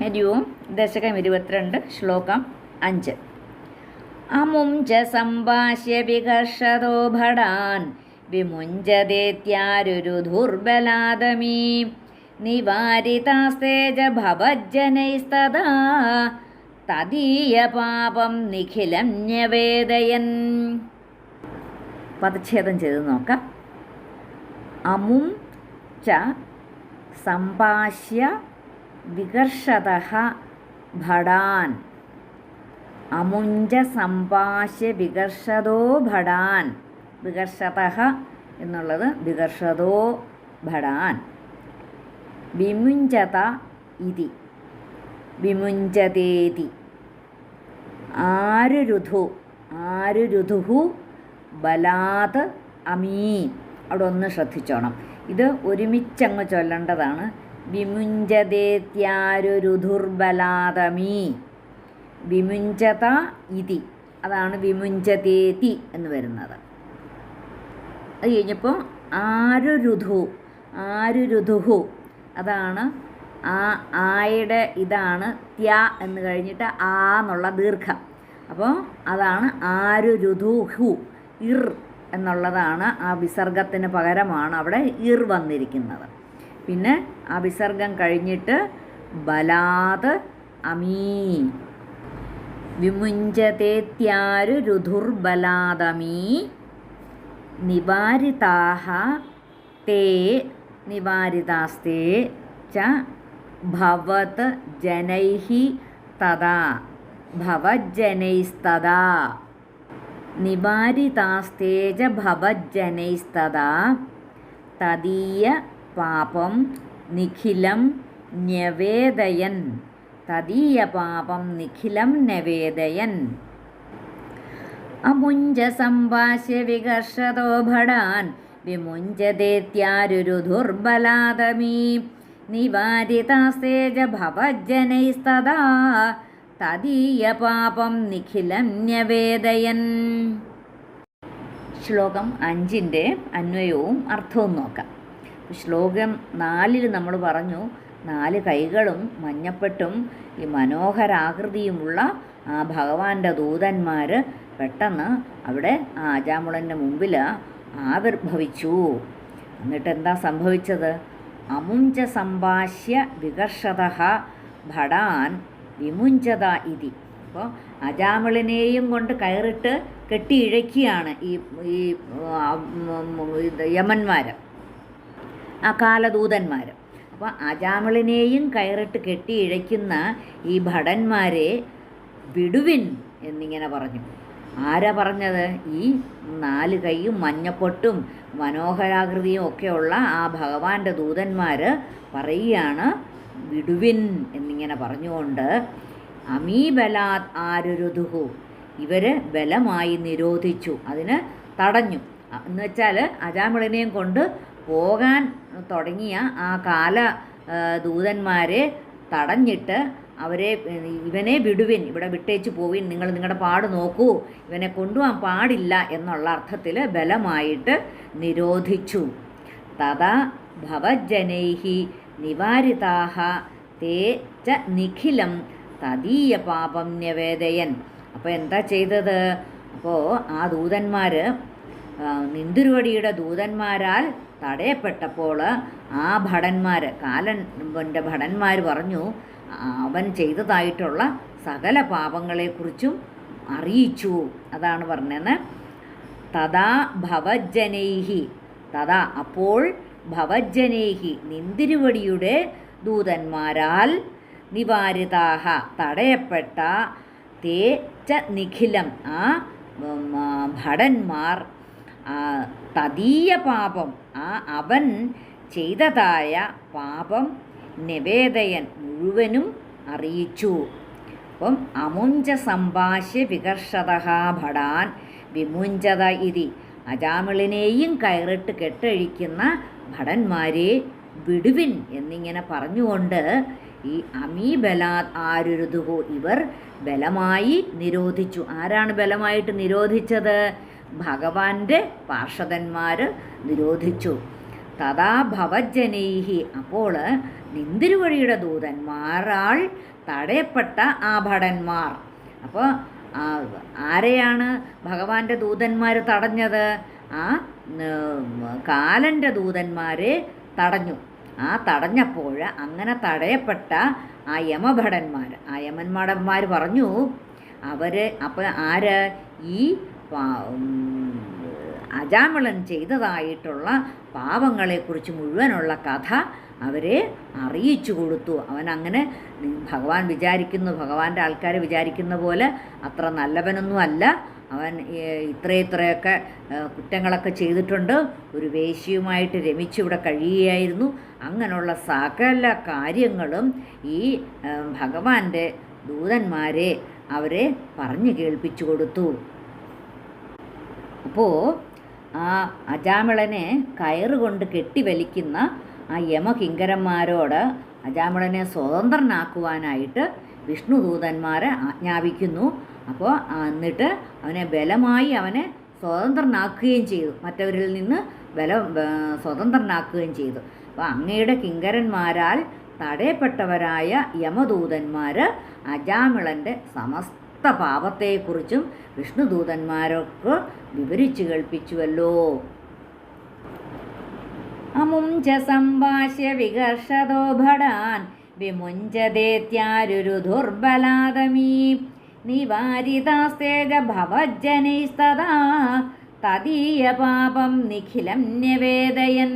ഹരി ഓം. ദശകം 22, ശ്ലോകം 5. അമും ച സംഭാഷ്യ വികർഷതോ ഭടാൻ വിമുഞ്ചതേത്യാരുരുധുർബലാദമീ നിവാരിതാസ്തേജ ഭവജ്ജനൈസ്തദാ തദീയ പാപം നിഖിലം ന്യവേദയൻ. പദച്ഛേദം ചെയ്ത് നോക്കാം. അമും ച സംഭാഷ്യ വികർഷതഃ ഭടാൻ. അമുഞ്ച സംഭാഷ്യ വികർഷതോ ഭടാൻ. വികർഷതഃ എന്നുള്ളത് വികർഷതോ ഭടാൻ. വിമുഞ്ചത ഇതി വിമുഞ്ചതേതി. ആരുരുധു ബലാത് അമീ. അവിടെ ഒന്ന് ശ്രദ്ധിച്ചോണം, ഇത് ഒരുമിച്ചങ്ങ് ചൊല്ലേണ്ടതാണ്. വിമുഞ്ചതേത്യാരുരുധുർബലാദമീ. വിമുഞ്ചത ഇതി, അതാണ് വിമുഞ്ചതേതി എന്ന് വരുന്നത്. അത് കഴിഞ്ഞപ്പോൾ ആരുരുധു, അതാണ് ആയുടെ ഇതാണ് ത്യ എന്ന് കഴിഞ്ഞിട്ട് ആ എന്നുള്ള ദീർഘം. അപ്പോൾ അതാണ് ആരുരുധുഹു. ഇർ എന്നുള്ളതാണ് ആ വിസർഗത്തിന് പകരമാണ് അവിടെ ഇർ വന്നിരിക്കുന്നത്. പിന്നെ ആ വിസർഗം കഴിഞ്ഞിട്ട് ബലാത് അമീ. വിമുഞ്ചതേത്യാരുരുധുർബലാദമീ നിവാരിതാഃ തേ നിവാരിതാസ്തേ ച ഭവത് ജനൈഃ തദാ ഭവജ്ജനൈസ്തദാ. നിവാരിതാസ്തേജ ഭവജ്ജനൈസ്തദാ തദീയ പാപം നിഖിലം ന്യവേദയൻ. തദീയ പാപം നിഖിലം ന്യവേദയൻ. അമുഞ്ച സംഭാഷ്യ വികർഷതോ ഭടാൻ വിമുഞ്ചതേത്യാരുരുധുർബലാദമീ നിവാരിതാസ്തേജ ഭവജ്ജനൈസ്തദാ തദീയ പാപം നിഖിലം ന്യവേദയൻ. ശ്ലോകം 5 അന്വയവും അർത്ഥവും നോക്കാം. ശ്ലോകം 4 നമ്മൾ പറഞ്ഞു, 4 കൈകളും മഞ്ഞപ്പെട്ടും ഈ മനോഹരാകൃതിയുമുള്ള ആ ഭഗവാന്റെ ദൂതന്മാർ പെട്ടെന്ന് അവിടെ ആ അജാമുളൻ്റെ മുമ്പിൽ ആവിർഭവിച്ചു. എന്നിട്ട് എന്താ സംഭവിച്ചത്? അമുഞ്ച സംഭാഷ്യ വികർഷതഃ ഭടാൻ വിമുഞ്ചത ഇതി. അപ്പോൾ അജാമിളനെയും കൊണ്ട് കയറിട്ട് കെട്ടിയിഴക്കുകയാണ് ഈ യമന്മാർ, ആ കാലദൂതന്മാർ. അപ്പോൾ അജാമിളനെയും കയറിട്ട് കെട്ടിയിഴയ്ക്കുന്ന ഈ ഭടന്മാരെ വിടുവിൻ എന്നിങ്ങനെ പറഞ്ഞു. ആരാ പറഞ്ഞത്? ഈ 4 കൈയും മഞ്ഞപ്പൊട്ടും മനോഹരാകൃതിയും ഒക്കെയുള്ള ആ ഭഗവാന്റെ ദൂതന്മാർ പറയുകയാണ് വിടുവിൻ എന്നിങ്ങനെ പറഞ്ഞുകൊണ്ട്. അമീബലാത് ആരുരുധുഹു, ഇവർ ബലമായി നിരോധിച്ചു, അതിന് തടഞ്ഞു. എന്ന് വെച്ചാൽ അജാമിളനെയും കൊണ്ട് പോകാൻ തുടങ്ങിയ ആ കാല ദൂതന്മാരെ തടഞ്ഞിട്ട് അവരെ ഇവനെ വിടുവിൻ, ഇവിടെ വിട്ടേച്ച് പോവിൻ, നിങ്ങൾ നിങ്ങളുടെ പാട് നോക്കൂ, ഇവനെ കൊണ്ടുപോകാൻ പാടില്ല എന്നുള്ള അർത്ഥത്തിൽ ബലമായിട്ട് നിരോധിച്ചു. തഥാ ഭവജ്ജനൈഃ നിവാരിതാഃ തേ ച നിഖിലം തദീയ പാപം ന്യവേദയൻ. അപ്പോൾ എന്താ ചെയ്തത്? അപ്പോൾ ആ ദൂതന്മാർ നിന്തുരുവടിയുടെ ദൂതന്മാരാൽ തടയപ്പെട്ടപ്പോൾ ആ ഭടന്മാർ, കാലൻ്റെ ഭടന്മാർ പറഞ്ഞു അവൻ ചെയ്തതായിട്ടുള്ള സകല പാപങ്ങളെക്കുറിച്ചും അറിയിച്ചു. അതാണ് പറഞ്ഞത്. തഥാ ഭവജ്ജനൈഃ, തഥാ അപ്പോൾ ഭവജ്ജനൈഃ നിന്തിരുവടിയുടെ ദൂതന്മാരാൽ നിവാരിതാഃ തടയപ്പെട്ട തേ ച നിഖിലം ആ ഭടന്മാർ തദീയ പാപം ആ അവൻ ചെയ്തതായ പാപം നിവേദയൻ മുഴുവനും അറിയിച്ചു. അപ്പം അമുഞ്ച സംഭാഷ്യ വികർഷതഃ ഭടാൻ വിമുഞ്ചത ഇതി. അജാമിളിനെയും കയറിട്ട് കെട്ടഴിക്കുന്ന ഭടന്മാരെ വിടുവിൻ എന്നിങ്ങനെ പറഞ്ഞുകൊണ്ട് ഈ അമീബലാത് ആരുരുധുഹു, ഇവർ ബലമായി നിരോധിച്ചു. ആരാണ് ബലമായിട്ട് നിരോധിച്ചത്? ഭഗവാന്റെ പാർഷദന്മാർ നിരോധിച്ചു. തഥാ ഭവജ്ജനൈഹി, അപ്പോൾ നിന്തിരുവഴിയുടെ ദൂതന്മാരാൽ തടയപ്പെട്ട ആ ഭടന്മാർ. അപ്പോൾ ആരെയാണ് ഭഗവാന്റെ ദൂതന്മാർ തടഞ്ഞത്? ആ കാലൻ്റെ ദൂതന്മാരെ തടഞ്ഞു. ആ തടഞ്ഞപ്പോൾ അങ്ങനെ തടയപ്പെട്ട ആ യമഭടന്മാർ, ആ യമന്മാടന്മാർ പറഞ്ഞു, അവർ അപ്പോൾ ആര്? ഈ അജാമിളൻ ചെയ്തതായിട്ടുള്ള പാപങ്ങളെക്കുറിച്ച് മുഴുവനുള്ള കഥ അവരെ അറിയിച്ചു കൊടുത്തു. അവനങ്ങനെ ഭഗവാൻ വിചാരിക്കുന്നു, ഭഗവാന്റെ ആൾക്കാർ വിചാരിക്കുന്ന പോലെ അത്ര നല്ലവനൊന്നും അല്ല അവൻ. ഇത്രയൊക്കെ കുറ്റങ്ങളൊക്കെ ചെയ്തിട്ടുണ്ട്. ഒരു വേശ്യയുമായിട്ട് രമിച്ചിവിടെ കഴിയുകയായിരുന്നു. അങ്ങനെയുള്ള സകല കാര്യങ്ങളും ഈ ഭഗവാന്റെ ദൂതന്മാരെ അവരെ പറഞ്ഞു കേൾപ്പിച്ചു കൊടുത്തു. അപ്പോൾ ആ അജാമിളനെ കയറുകൊണ്ട് കെട്ടിവലിക്കുന്ന ആ യമകിങ്കരന്മാരോട് അജാമിളനെ സ്വതന്ത്രനാക്കുവാനായിട്ട് വിഷ്ണുദൂതന്മാരെ ആജ്ഞാപിക്കുന്നു. അപ്പോൾ എന്നിട്ട് അവനെ ബലമായി സ്വതന്ത്രനാക്കുകയും ചെയ്തു, മറ്റവരിൽ നിന്ന് സ്വതന്ത്രനാക്കുകയും ചെയ്തു. അപ്പോൾ അങ്ങയുടെ കിങ്കരന്മാരാൽ തടയപ്പെട്ടവരായ യമദൂതന്മാർ അജാമിളൻ്റെ സമസ്ത പാപത്തെക്കുറിച്ചും വിഷ്ണുദൂതന്മാർക്ക് വിവരിച്ചു കേൾപ്പിച്ചുവല്ലോ. അമുഞ്ച സംഭാഷ്യ വികർഷതോ ഭടാൻ വിമുഞ്ചദേത്യാരുരു ദുർബലാദമീ നിവാരിതാസ്തേജ ഭവജ്ജനൈസ്തദാ തദീയ പാപം നിഖിലം ന്യവേദയൻ.